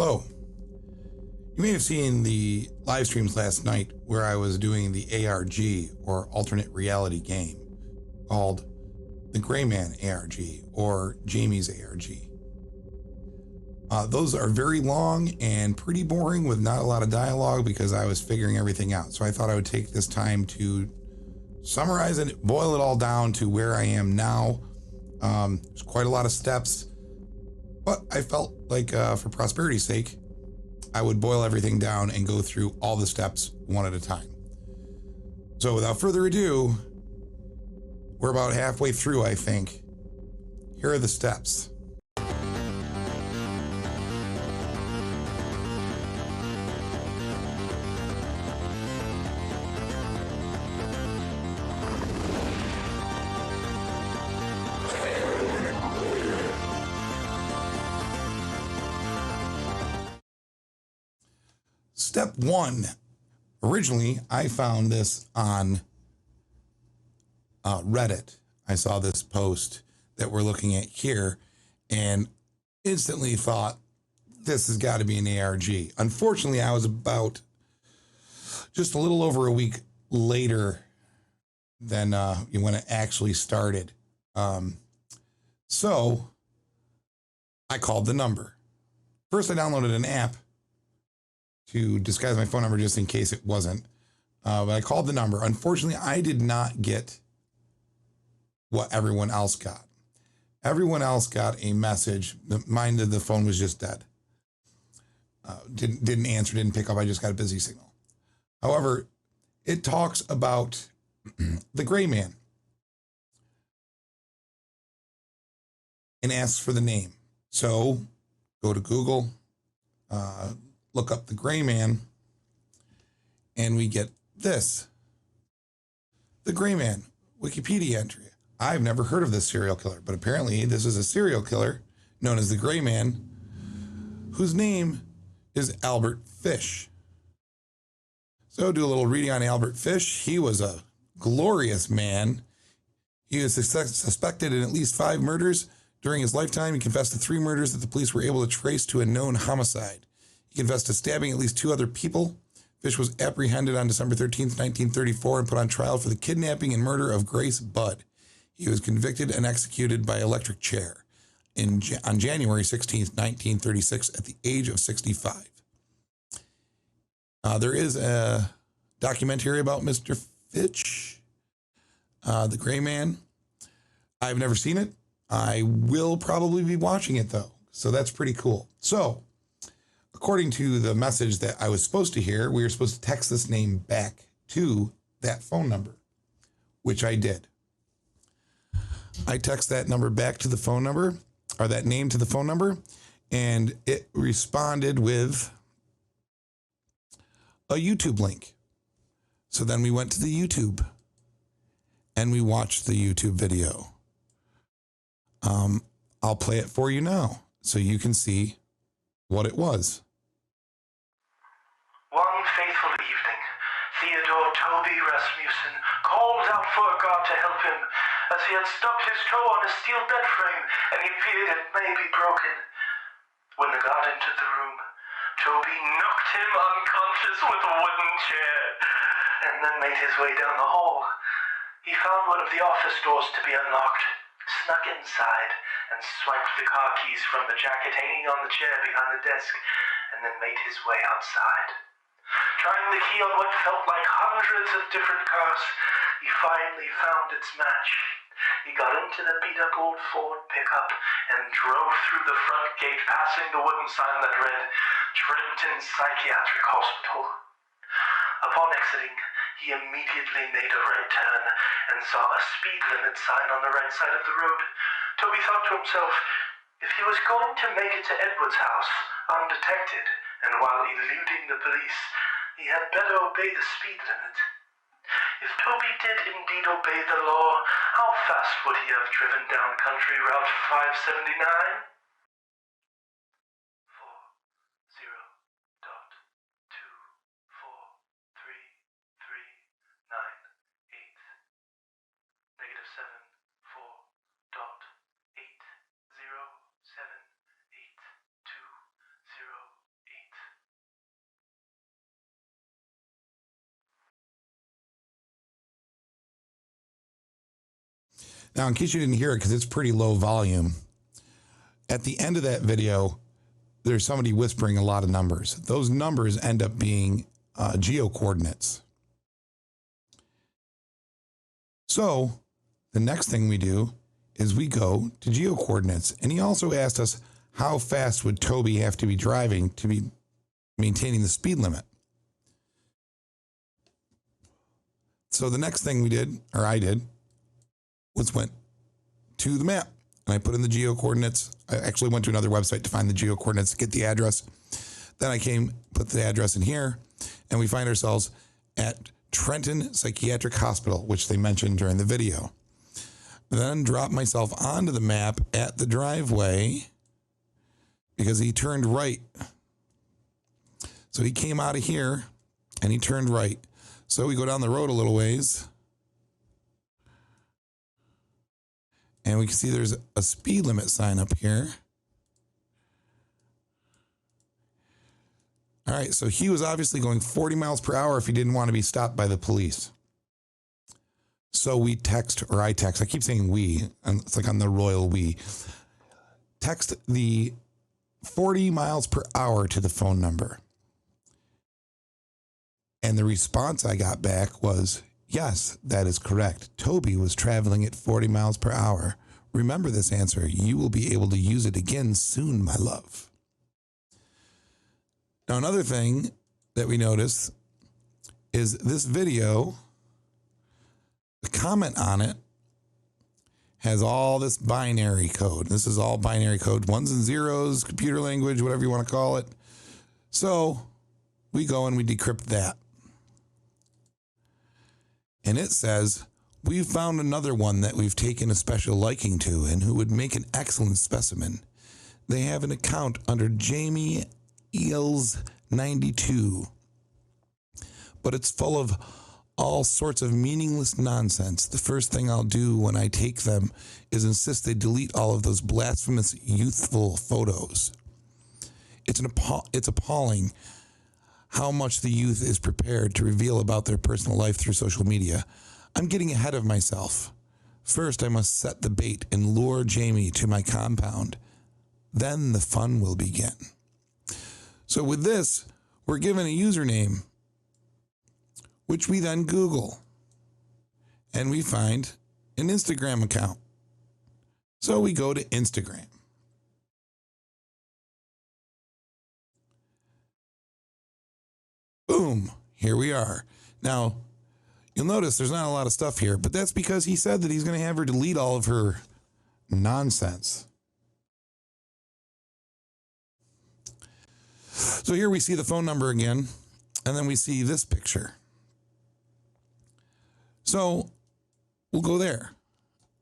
Hello. You may have seen the live streams last night where I was doing the ARG, or alternate reality game, called the Gray Man ARG, or Jamie's ARG. Those are very long and pretty boring with not a lot of dialogue because I was figuring everything out. So I thought I would take this time to summarize it, boil it all down to where I am now. There's quite a lot of steps, but I felt like for prosperity's sake, I would boil everything down and go through all the steps one at a time. So without further ado, we're about halfway through, I think. Here are the steps. Step one. Originally, I found this on Reddit. I saw this post that we're looking at here and instantly thought, this has got to be an ARG. Unfortunately, I was about just a little over a week later than when it actually started. So I called the number. First, I downloaded an app to disguise my phone number just in case it wasn't. But I called the number. Unfortunately, I did not get what everyone else got. Everyone else got a message. Mine, the phone was just dead. Didn't answer, didn't pick up. I just got a busy signal. However, it talks about the Gray Man and asks for the name. So go to Google, look up the Gray Man, and we get this. The Gray Man, Wikipedia entry. I've never heard of this serial killer, but apparently this is a serial killer known as the Gray Man, whose name is Albert Fish. So do a little reading on Albert Fish. He was a glorious man. He was suspected in at least 5 murders. During his lifetime, he confessed to 3 murders that the police were able to trace to a known homicide. He confessed to stabbing at least 2 other people. Fish was apprehended on December 13th, 1934 and put on trial for the kidnapping and murder of Grace Budd. He was convicted and executed by electric chair on January 16th, 1936 at the age of 65. There is a documentary about Mr. Fish, the Gray Man. I've never seen it. I will probably be watching it though. So that's pretty cool. So according to the message that I was supposed to hear, we were supposed to text this name back to that phone number, which I did. I text that number back to the phone number, or that name to the phone number, and it responded with a YouTube link. So then we went to the YouTube and we watched the YouTube video. I'll play it for you now so you can see what it was. One fateful evening, Theodore Toby Rasmussen called out for God to help him, as he had stubbed his toe on a steel bed frame, and he feared it may be broken. When the God entered the room, Toby knocked him unconscious with a wooden chair, and then made his way down the hall. He found one of the office doors to be unlocked, snuck inside, and swiped the car keys from the jacket hanging on the chair behind the desk, and then made his way outside. Trying the key on what felt like hundreds of different cars, he finally found its match. He got into the beat-up old Ford pickup and drove through the front gate, passing the wooden sign that read, Trenton Psychiatric Hospital. Upon exiting, he immediately made a right turn and saw a speed limit sign on the right side of the road. Toby thought to himself, if he was going to make it to Edward's house undetected and while eluding the police, he had better obey the speed limit. If Toby did indeed obey the law, how fast would he have driven down Country Route 579? 40.24398. Now, in case you didn't hear it, because it's pretty low volume, at the end of that video, there's somebody whispering a lot of numbers. Those numbers end up being geo coordinates. So the next thing we do is we go to geo coordinates. And he also asked us, how fast would Toby have to be driving to be maintaining the speed limit? So the next thing we did, or I did, was went to the map and I put in the geo coordinates. I actually went to another website to find the geo coordinates to get the address. Then I put the address in here, and we find ourselves at Trenton Psychiatric Hospital, which they mentioned during the video. Then dropped myself onto the map at the driveway because he turned right. So he came out of here and he turned right. So we go down the road a little ways and we can see there's a speed limit sign up here. All right, so he was obviously going 40 miles per hour if he didn't want to be stopped by the police. So I keep saying we, and it's like on the royal we. Text the 40 miles per hour to the phone number. And the response I got back was, yes, that is correct. Toby was traveling at 40 miles per hour. Remember this answer. You will be able to use it again soon, my love. Now, another thing that we notice is this video, the comment on it has all this binary code. This is all binary code, ones and zeros, computer language, whatever you want to call it. So we go and we decrypt that. And it says, we've found another one that we've taken a special liking to and who would make an excellent specimen. They have an account under Jamie Elsnore 92, but it's full of all sorts of meaningless nonsense. The first thing I'll do when I take them is insist they delete all of those blasphemous youthful photos. It's appalling how much the youth is prepared to reveal about their personal life through social media. I'm getting ahead of myself. First, I must set the bait and lure Jamie to my compound. Then the fun will begin. So with this, we're given a username, which we then Google, and we find an Instagram account. So we go to Instagram. Boom, here we are. Now, you'll notice there's not a lot of stuff here, but that's because he said that he's going to have her delete all of her nonsense. So here we see the phone number again, and then we see this picture. So we'll go there,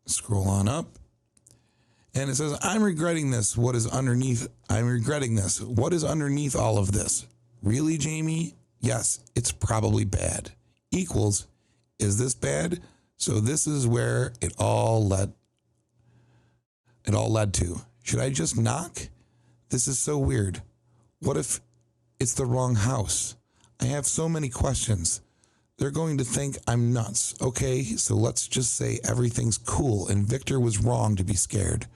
scroll on up, and it says, I'm regretting this. What is underneath? I'm regretting this. What is underneath all of this? Really, Jamie? Yes, it's probably bad. Equals, is this bad? So this is where it all led to. Should I just knock? This is so weird. What if it's the wrong house? I have so many questions. They're going to think I'm nuts. Okay, so let's just say everything's cool and Victor was wrong to be scared.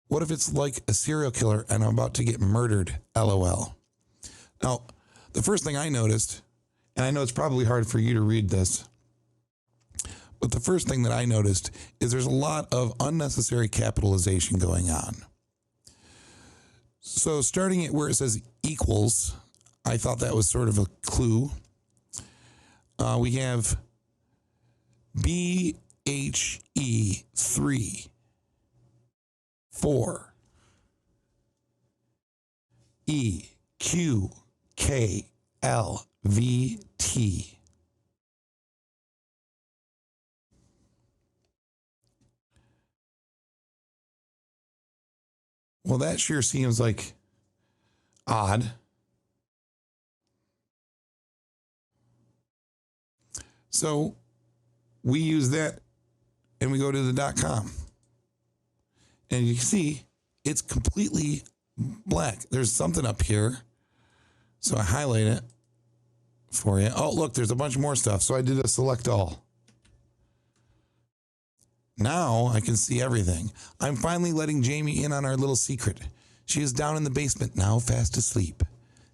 What if it's like a serial killer and I'm about to get murdered? LOL. Now, the first thing I noticed, and I know it's probably hard for you to read this, but the first thing that I noticed is there's a lot of unnecessary capitalization going on. So starting at where it says equals, I thought that was sort of a clue. We have BHE 3, 4, EQKLVT. Well, that sure seems like odd. So we use that and we go to the .com. And you can see it's completely black. There's something up here. So I highlight it for you. Oh, look, there's a bunch more stuff. So I did a select all. Now I can see everything. I'm finally letting Jamie in on our little secret. She is down in the basement now, fast asleep.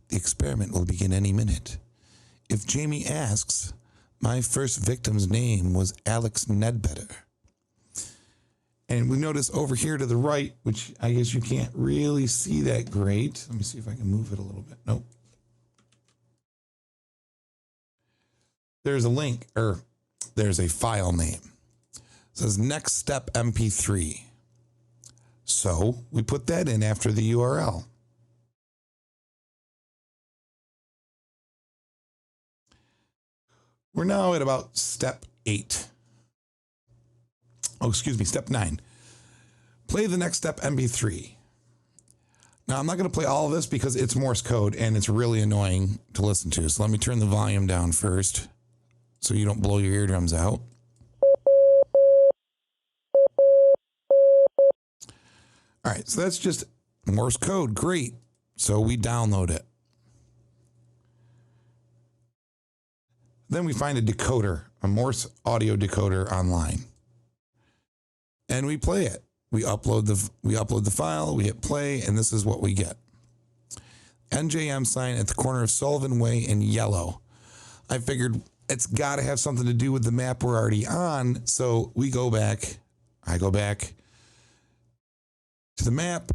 The experiment will begin any minute. If Jamie asks, my first victim's name was Alex Nedbetter. And we notice over here to the right, which I guess you can't really see that great. Let me see if I can move it a little bit. Nope. There's a link, or there's a file name. It says Next Step MP3. So we put that in after the URL. We're now at about step 8. Oh, excuse me, step 9. Play the Next Step MP3. Now, I'm not going to play all of this because it's Morse code and it's really annoying to listen to. So let me turn the volume down first so you don't blow your eardrums out. All right, so that's just Morse code. Great. So we download it. Then we find a decoder, a Morse audio decoder online. And we play it. We upload the file, we hit play, and this is what we get. NJM sign at the corner of Sullivan Way in yellow. I figured it's got to have something to do with the map we're already on, so we go back. I go back to the map.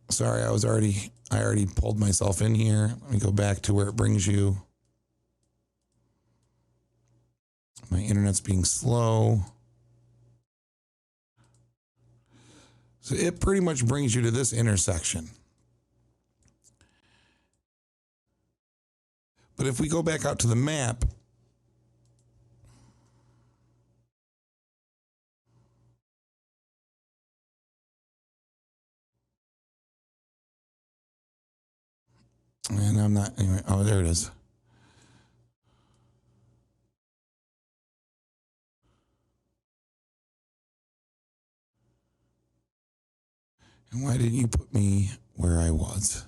Sorry, I already pulled myself in here. Let me go back to where it brings you. My internet's being slow. So it pretty much brings you to this intersection. But if we go back out to the map, and I'm not, anyway, oh, there it is. And why didn't you put me where I was?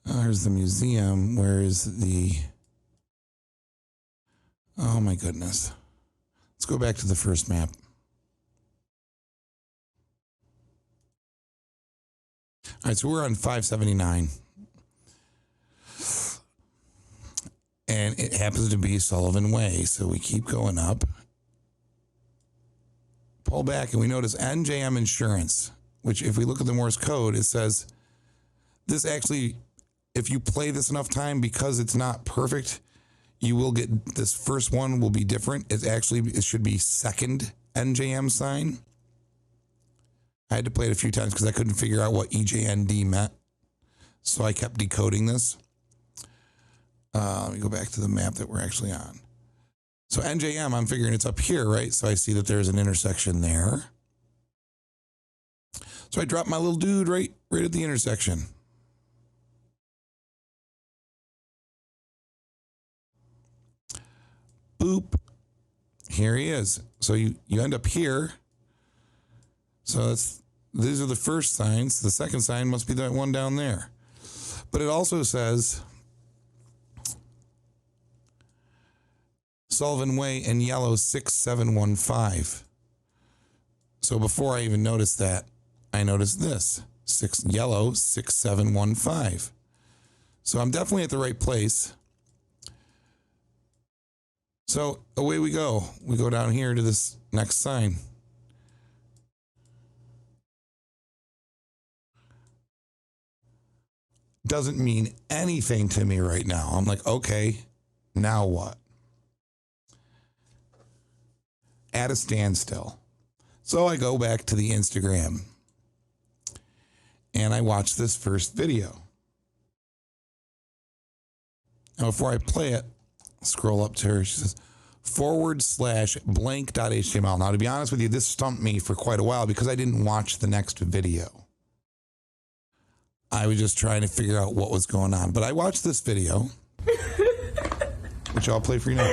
Oh, there's the museum. Where is the... Oh my goodness. Let's go back to the first map. All right, so we're on 579. And it happens to be Sullivan Way, so we keep going up. Pull back, and we notice NJM Insurance, which if we look at the Morse code, it says this actually, if you play this enough time, because it's not perfect, you will get, this first one will be different. It should be second NJM sign. I had to play it a few times because I couldn't figure out what EJND meant. So I kept decoding this. Let me go back to the map that we're actually on. So NJM, I'm figuring it's up here, right? So I see that there's an intersection there. So I dropped my little dude right at the intersection. Boop. Here he is. So you end up here. So these are the first signs. The second sign must be that one down there. But it also says Sullivan Way in yellow 6715. So before I even noticed that, I noticed this. Yellow 6715. So I'm definitely at the right place. So away we go. We go down here to this next sign. Doesn't mean anything to me right now. I'm like, okay, now what? At a standstill. So I go back to the Instagram and I watch this first video. Now, before I play it, scroll up to her. She says, /blank.html. Now, to be honest with you, this stumped me for quite a while because I didn't watch the next video. I was just trying to figure out what was going on. But I watched this video, which I'll play for you now.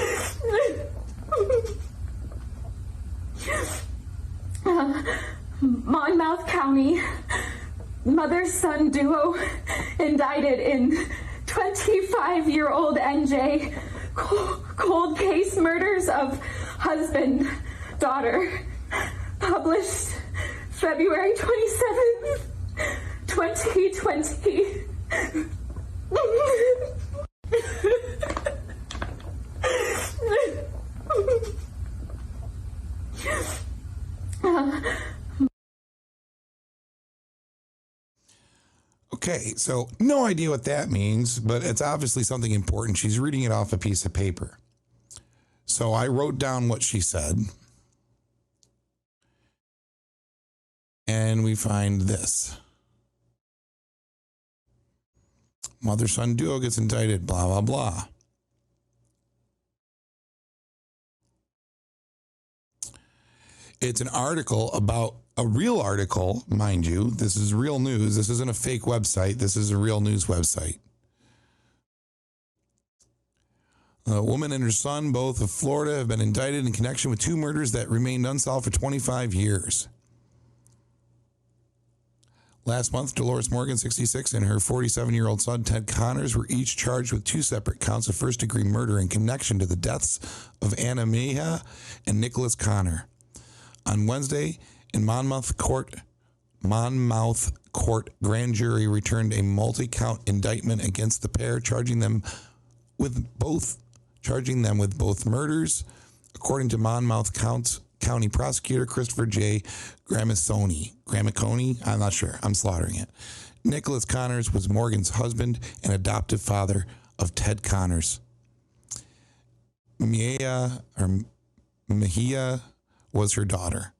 Monmouth County, mother-son duo indicted in 25-year-old NJ cold case murders of husband, daughter. Published February 27th, 2020. Okay, so no idea what that means, but it's obviously something important. She's reading it off a piece of paper. So I wrote down what she said. And we find this. Mother-son duo gets indicted, blah, blah, blah. It's an article about a real article, mind you. This is real news. This isn't a fake website. This is a real news website. A woman and her son, both of Florida, have been indicted in connection with two murders that remained unsolved for 25 years. Last month, Dolores Morgan, 66, and her 47-year-old son, Ted Connors, were each charged with two separate counts of first-degree murder in connection to the deaths of Anna Mejia and Nicholas Connor. On Wednesday, in Monmouth Court, grand jury returned a multi-count indictment against the pair, charging them with both murders, according to Monmouth County Prosecutor Christopher J. Gramaconi, I'm not sure, I'm slaughtering it. Nicholas Connors was Morgan's husband and adoptive father of Ted Connors. Mejia was her daughter.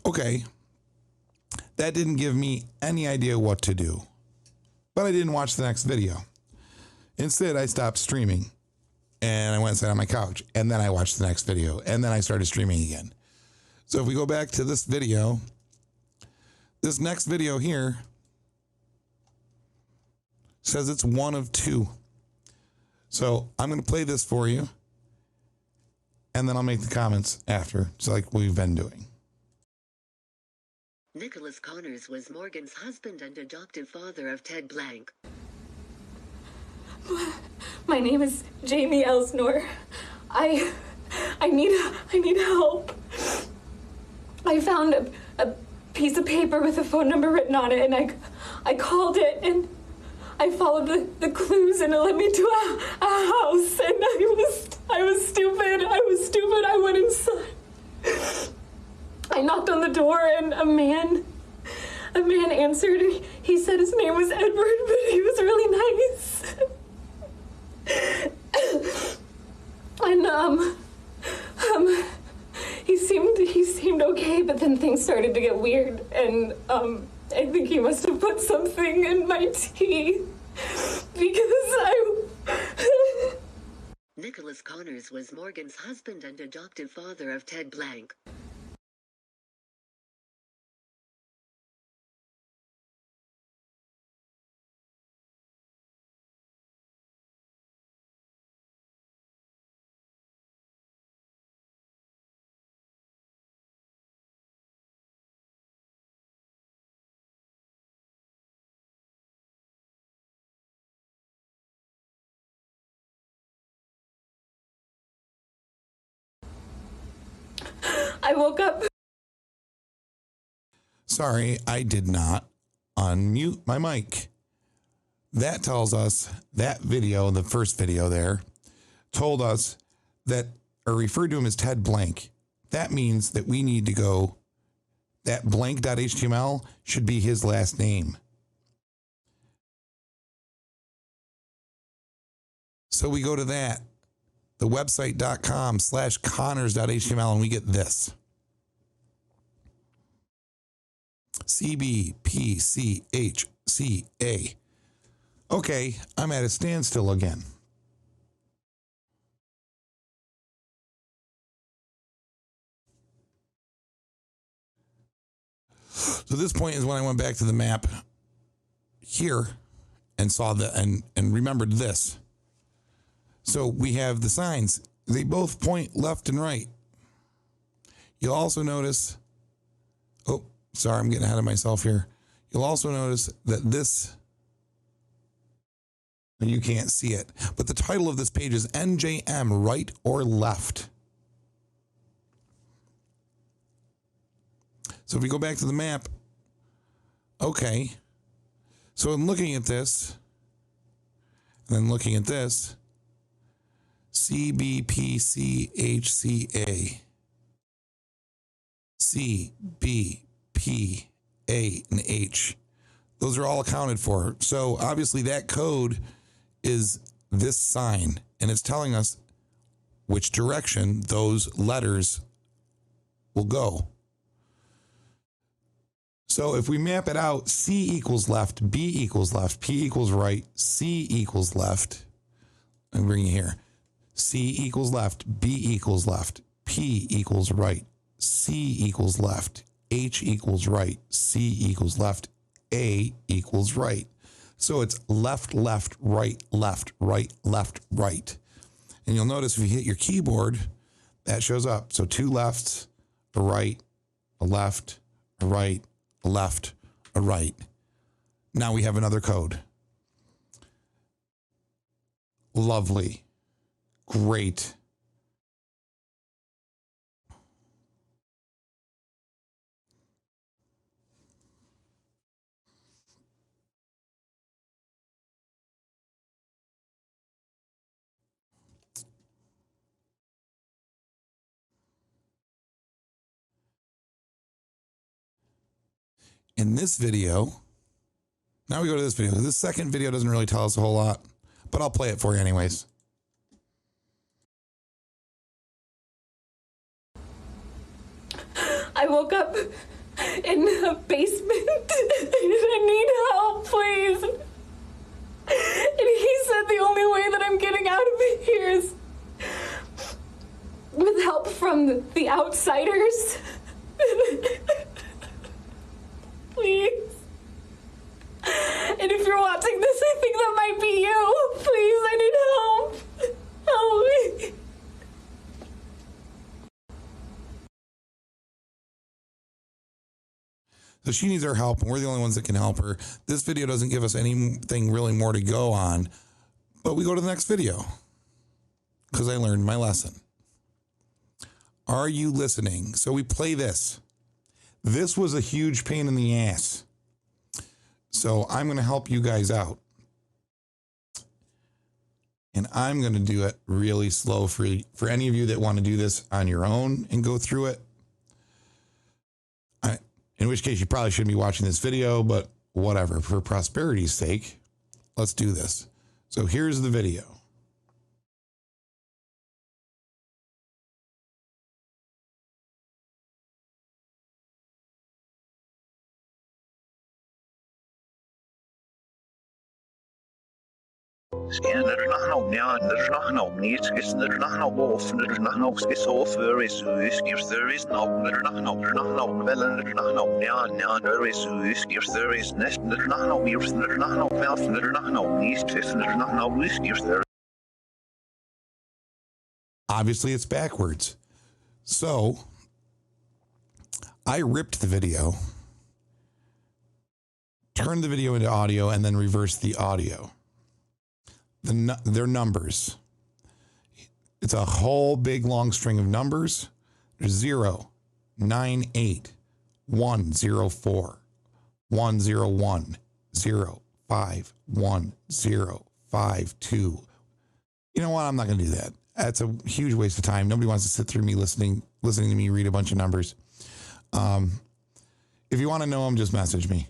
Okay, that didn't give me any idea what to do, but I didn't watch the next video. Instead, I stopped streaming and I went and sat on my couch, and then I watched the next video, and then I started streaming again. So if we go back to this video, this next video here says it's one of two. So I'm going to play this for you, and then I'll make the comments after, just like we've been doing. Nicholas Connors was Morgan's husband and adoptive father of Ted Blank. My name is Jamie Elsnore. I need help. I found a piece of paper with a phone number written on it, and I called it, and I followed the clues, and it led me to a house, and I was stupid. I went inside. I knocked on the door, and a man answered, and he said his name was Edward, but he was really nice. And he seemed okay, but then things started to get weird, and I think he must have put something in my tea because Nicholas Connors was Morgan's husband and adoptive father of Ted Blank. I woke up. Sorry, I did not unmute my mic. That tells us that video, the first video there, told us that, or referred to him as Ted Blank. That means that we need to go, that blank.html should be his last name. So we go to that, the website.com/connors.html, and we get this. CBPCHCA. Okay, I'm at a standstill again. So this point is when I went back to the map here and saw and remembered this. So we have the signs. They both point left and right. You'll also notice, oh, sorry, I'm getting ahead of myself here. You'll also notice that this, you can't see it, but the title of this page is NJM, right or left. So if we go back to the map, okay. So in looking at this, and then looking at this, CBPCHCA, C, B, P, A, and H. Those are all accounted for. So obviously that code is this sign, and it's telling us which direction those letters will go. So if we map it out, C equals left, B equals left, P equals right, C equals left. I'm bringing it here. C equals left, B equals left, P equals right, C equals left, H equals right, C equals left, A equals right. So it's left, left, right, left, right, left, right. And you'll notice if you hit your keyboard, that shows up. So two lefts, a right, a left, a right, a left, a right. Now we have another code. Lovely. Great. In this video, now we go to this video. This second video doesn't really tell us a whole lot, but I'll play it for you anyways. I woke up in a basement and I need help, please. And he said the only way that I'm getting out of here is with help from the outsiders. Please. And if you're watching this, I think that might be you. Please, I need help. Help me. So she needs our help, and we're the only ones that can help her. This video doesn't give us anything really more to go on, but we go to the next video because I learned my lesson. Are you listening? So we play this. This was a huge pain in the ass. So I'm going to help you guys out. And I'm going to do it really slow for any of you that want to do this on your own and go through it. In which case you probably shouldn't be watching this video, but whatever, for prosperity's sake, let's do this. So here's the video. Scanner now, there's no needs, is there no wolf, there's no skis off, there is skips, there is no, there's no, well, there's no, there is skips, there is nest, there's no ears, there's no mouth, there's no east, there's no skips, there. Obviously, it's backwards. So I ripped the video, turned the video into audio, and then reversed the audio. Their numbers. It's a whole big long string of numbers. There's 0, 9, 8, 1, 0, 4, 1, 0, 1, 0, 5, 1, 0, 5, 2. You know what? I'm not going to do that. That's a huge waste of time. Nobody wants to sit through me listening to me read a bunch of numbers. If you want to know them, just message me.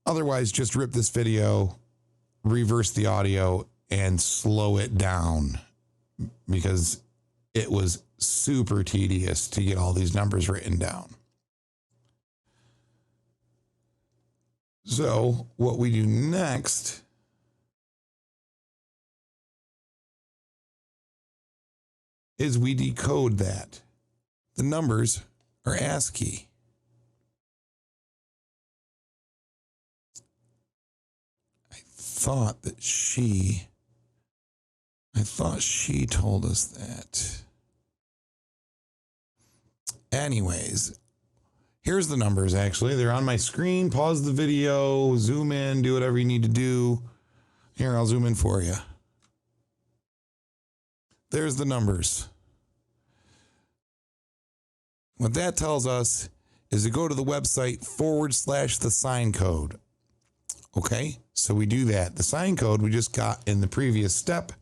Otherwise, just rip this video, reverse the audio, and slow it down, because it was super tedious to get all these numbers written down. So what we do next is we decode that. The numbers are ASCII. thought she told us that. Anyways, here's the numbers, actually. They're on my screen. Pause the video, zoom in, do whatever you need to do. Here, I'll zoom in for you. There's the numbers. What that tells us is to go to the website / the sign code. Okay, so we do that. The sign code we just got in the previous step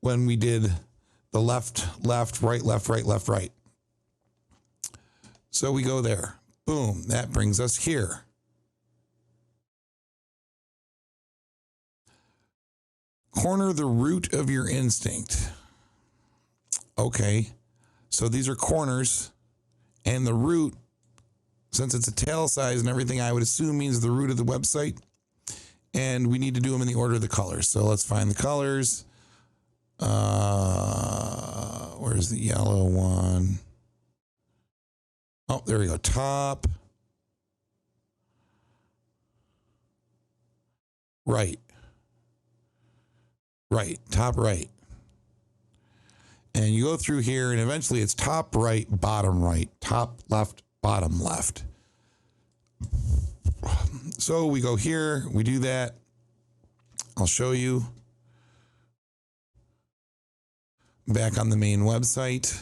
when we did the left, right, left, right, left, right. So we go there. Boom, that brings us here. Corner the root of your instinct. Okay, so these are corners, and the root, since it's a tail size and everything, I would assume means the root of the website. And we need to do them in the order of the colors. So let's find the colors. Where's the yellow one? Oh, there we go. Top. Right. Right. Top right. And you go through here, and eventually it's top right, bottom right, top left, bottom left. So we go here, we do that. I'll show you. Back on the main website.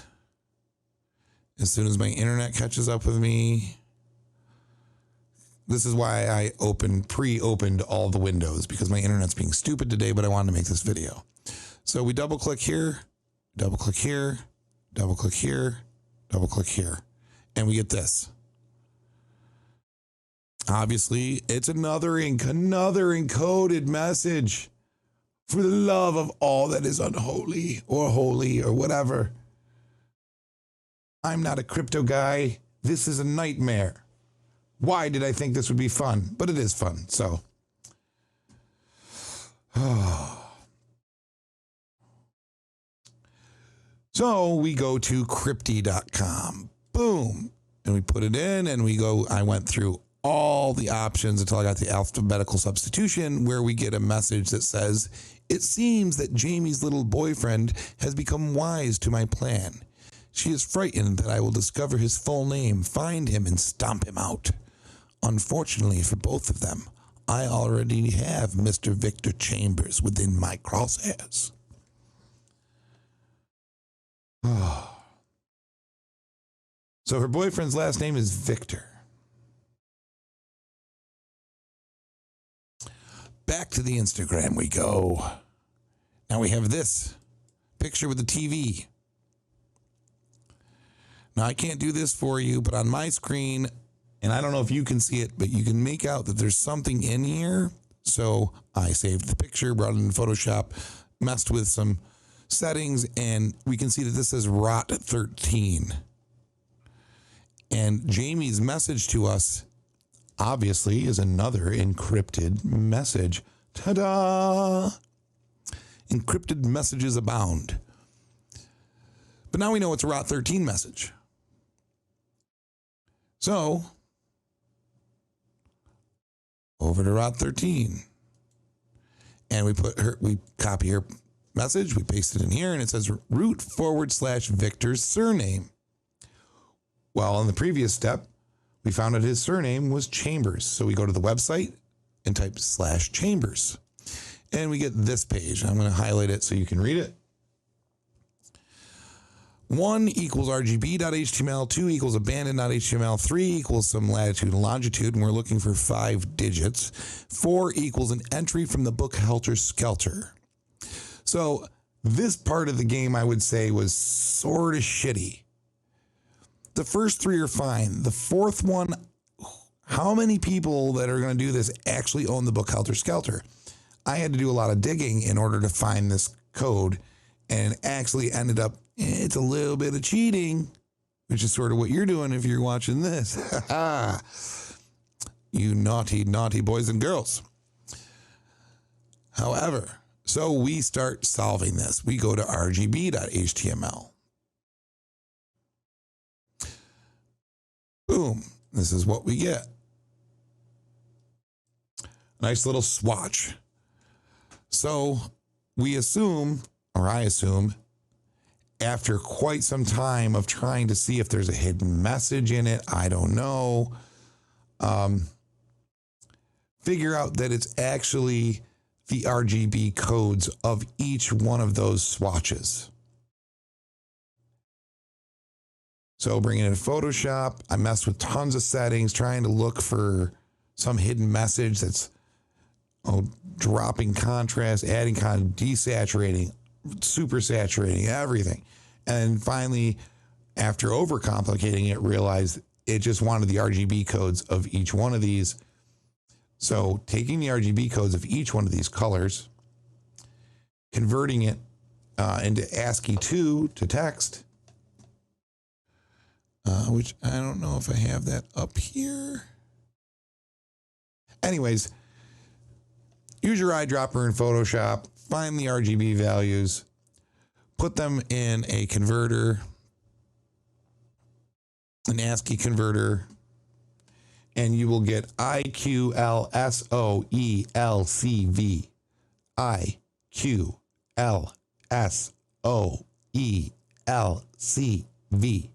As soon as my internet catches up with me. This is why I pre-opened all the windows, because my internet's being stupid today, but I wanted to make this video. So we double click here, double click here, double click here, double click here, and we get this. Obviously, it's another encoded message. For the love of all that is unholy or holy or whatever. I'm not a crypto guy. This is a nightmare. Why did I think this would be fun? But it is fun, so. So we go to crypty.com. Boom. And we put it in and we go, I went through all the options until I got the alphabetical substitution, where we get a message that says, it seems that Jamie's little boyfriend has become wise to my plan. She is frightened that I will discover his full name, find him, and stomp him out. Unfortunately for both of them, I already have Mr. Victor Chambers within my crosshairs. So her boyfriend's last name is Victor. Back to the Instagram we go. Now we have this picture with the TV. Now I can't do this for you, but on my screen, and I don't know if you can see it, but you can make out that there's something in here. So I saved the picture, brought it in Photoshop, messed with some settings, and we can see that this says Rot 13. And Jamie's message to us obviously is another encrypted message. Ta-da! Encrypted messages abound. But now we know it's a Rot 13 message. So, over to Rot 13. And we copy her message, we paste it in here, and it says root / Victor's surname. Well, in the previous step, we found out his surname was Chambers. So we go to the website and type /Chambers. And we get this page. I'm going to highlight it so you can read it. 1 equals RGB.html, 2 equals abandoned.html, 3 equals some latitude and longitude, and we're looking for 5 digits. 4 equals an entry from the book Helter Skelter. So this part of the game, I would say, was sort of shitty. The first 3 are fine. The fourth one, how many people that are going to do this actually own the book Helter Skelter? I had to do a lot of digging in order to find this code, and actually ended up, it's a little bit of cheating, which is sort of what you're doing if you're watching this. You naughty, naughty boys and girls. However, so we start solving this. We go to rgb.html. Boom. This is what we get. Nice little swatch So we assume, or I assume, after quite some time of trying to see if there's a hidden message in it, I don't know, figure out that it's actually the RGB codes of each one of those swatches. So bringing in Photoshop, I messed with tons of settings, trying to look for some hidden message that's dropping contrast, adding desaturating, super saturating, everything. And finally, after overcomplicating it, realized it just wanted the RGB codes of each one of these. So taking the RGB codes of each one of these colors, converting it into ASCII 2 to text, which I don't know if I have that up here. Anyways, use your eyedropper in Photoshop, find the RGB values, put them in a converter, an ASCII converter, and you will get IQLSOELCV. IQLSOELCV.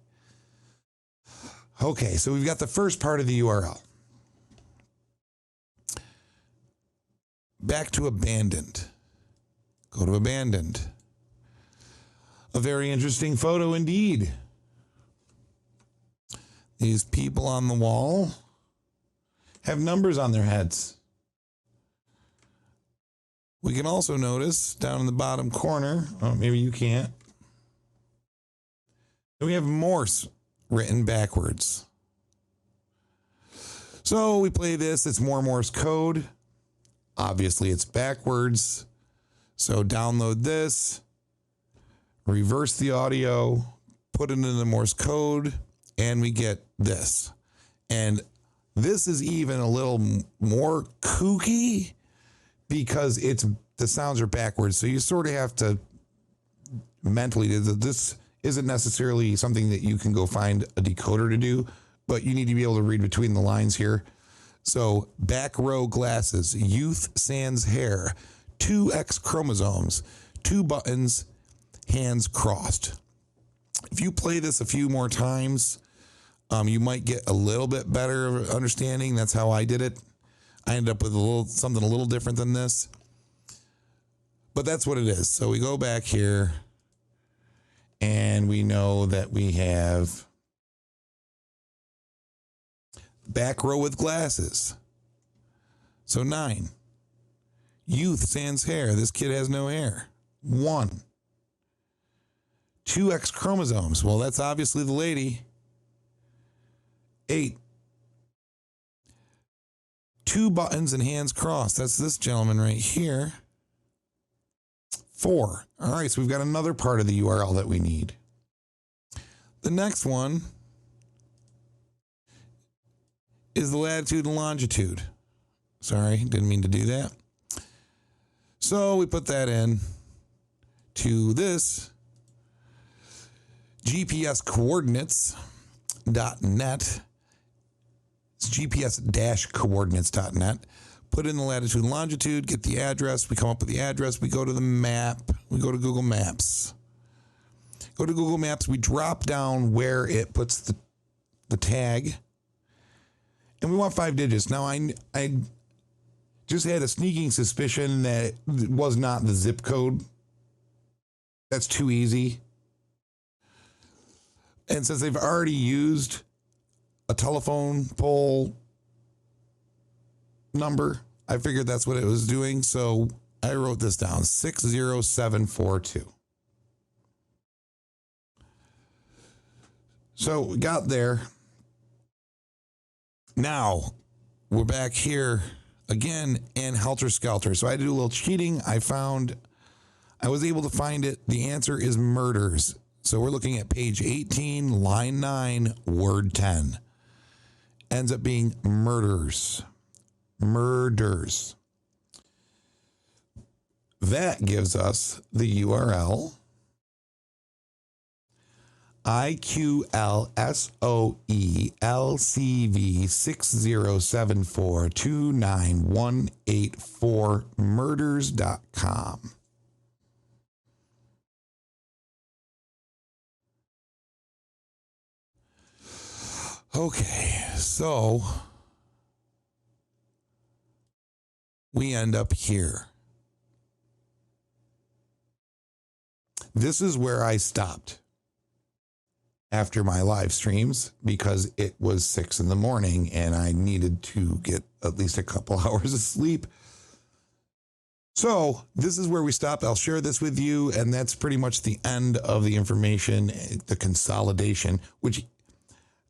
Okay, so we've got the first part of the URL. Back to abandoned. Go to abandoned. A very interesting photo indeed. These people on the wall have numbers on their heads. We can also notice down in the bottom corner, oh, maybe you can't, we have Morse written backwards. So we play this, it's more Morse code. Obviously it's backwards. So download this, reverse the audio, put it into the Morse code, and we get this. And this is even a little more kooky because the sounds are backwards. So you sort of have to mentally, this isn't necessarily something that you can go find a decoder to do, but you need to be able to read between the lines here. So back row glasses, youth sans hair, 2 X chromosomes, 2 buttons, hands crossed. If you play this a few more times, you might get a little bit better understanding. That's how I did it. I ended up with something a little different than this, but that's what it is. So we go back here and we know that we have back row with glasses. So 9. Youth sans hair. This kid has no hair. 1. 2 X chromosomes. Well, that's obviously the lady. 8. 2 buttons and hands crossed. That's this gentleman right here. 4. All right, so we've got another part of the URL that we need. The next one is the latitude and longitude. Sorry, didn't mean to do that. So we put that in to this GPS coordinates.net. It's GPS-coordinates.net. Put in the latitude and longitude, get the address. We come up with the address. We go to the map. We go to Google Maps. Go to Google Maps. We drop down where it puts the tag. And we want 5 digits. Now, I just had a sneaking suspicion that it was not the zip code. That's too easy. And since they've already used a telephone pole number, I figured that's what it was doing. So I wrote this down, 60742. So we got there. Now we're back here again and helter skelter. So I had to do a little cheating. I was able to find it. The answer is murders. So we're looking at page 18, line 9, word 10. Ends up being murders. Murders. That gives us the URL IQLSOE-LCV60742918 Okay, so we end up here. This is where I stopped after my live streams because it was 6 a.m. and I needed to get at least a couple hours of sleep. So this is where we stopped. I'll share this with you, and that's pretty much the end of the information, the consolidation, which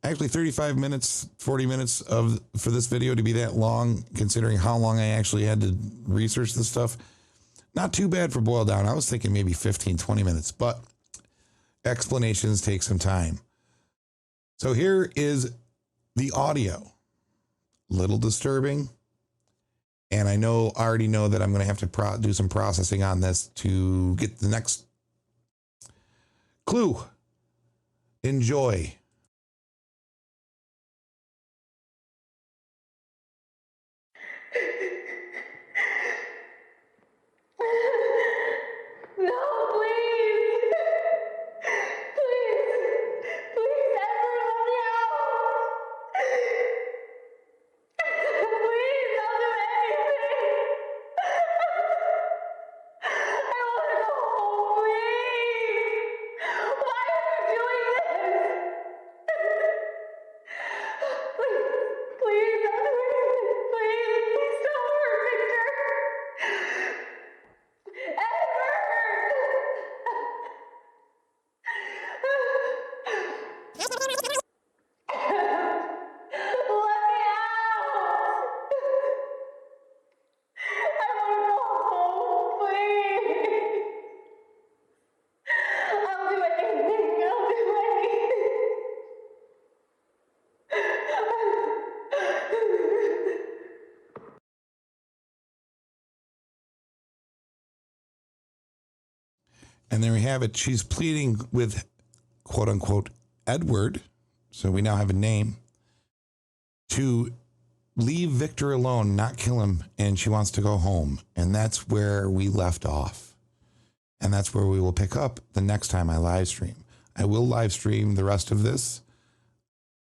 actually 35 minutes, 40 minutes for this video to be that long, considering how long I actually had to research this stuff. Not too bad for boil down. I was thinking maybe 15, 20 minutes, but explanations take some time. So here is the audio. Little disturbing. And I already know that I'm going to have to do some processing on this to get the next clue. Enjoy. No, please. Please, Edward, let me out. Please, don't do anything. I want to go home, please. Why are you doing this? Please, Edward, please don't hurt Victor. And there we have it. She's pleading with, quote unquote, Edward. So we now have a name, to leave Victor alone, not kill him. And she wants to go home. And that's where we left off. And that's where we will pick up the next time I live stream. I will live stream the rest of this.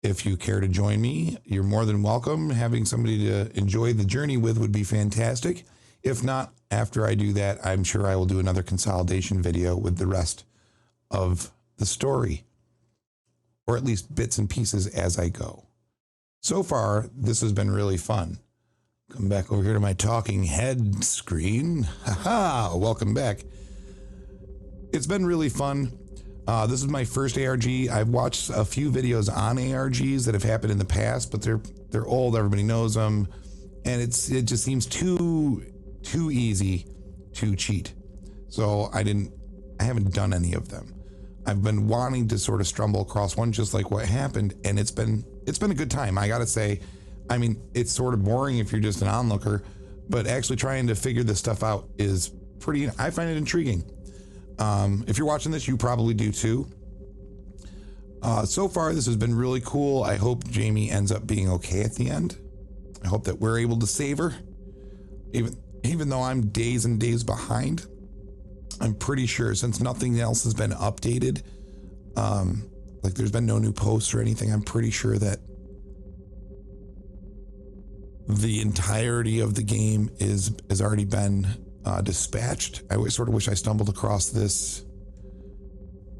If you care to join me, you're more than welcome. Having somebody to enjoy the journey with would be fantastic. If not, after I do that, I'm sure I will do another consolidation video with the rest of the story, or at least bits and pieces as I go. So far, this has been really fun. Come back over here to my talking head screen. Haha, welcome back. It's been really fun. This is my first ARG. I've watched a few videos on ARGs that have happened in the past, but they're old. Everybody knows them, and it just seems too easy to cheat. So I haven't done any of them. I've been wanting to sort of stumble across one just like what happened, and it's been a good time. I gotta say, I mean, it's sort of boring if you're just an onlooker, but actually trying to figure this stuff out is I find it intriguing. If you're watching this, you probably do too. So far, this has been really cool. I hope Jamie ends up being okay at the end. I hope that we're able to save her. Even though I'm days and days behind, I'm pretty sure, since nothing else has been updated, like there's been no new posts or anything, I'm pretty sure that the entirety of the game has already been dispatched. I sort of wish I stumbled across this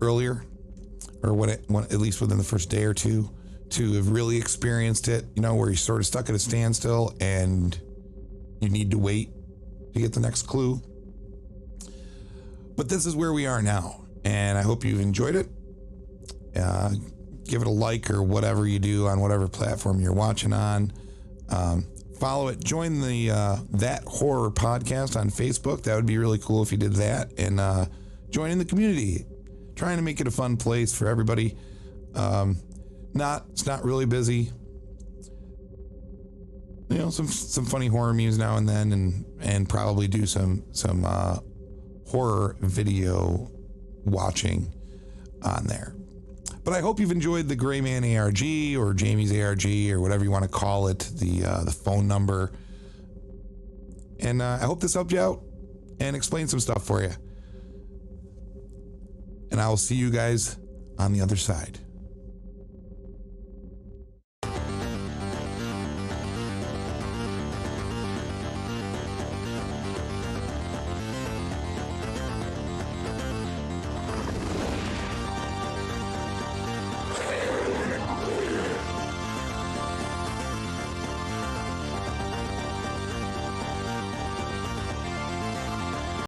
earlier, or at least within the first day or two, to have really experienced it, where you're sort of stuck at a standstill and you need to wait to get the next clue. But this is where we are now, and I hope you've enjoyed it. Give it a like or whatever you do on whatever platform you're watching on. Follow it. Join the That Horror Podcast on Facebook. That would be really cool if you did that. And join in the community. Trying to make it a fun place for everybody. It's not really busy. Some funny horror memes now and then, and probably do some horror video watching on there. But I hope you've enjoyed the Gray Man ARG or Jamie's ARG or whatever you want to call it, the phone number. And I hope this helped you out and explained some stuff for you. And I will see you guys on the other side.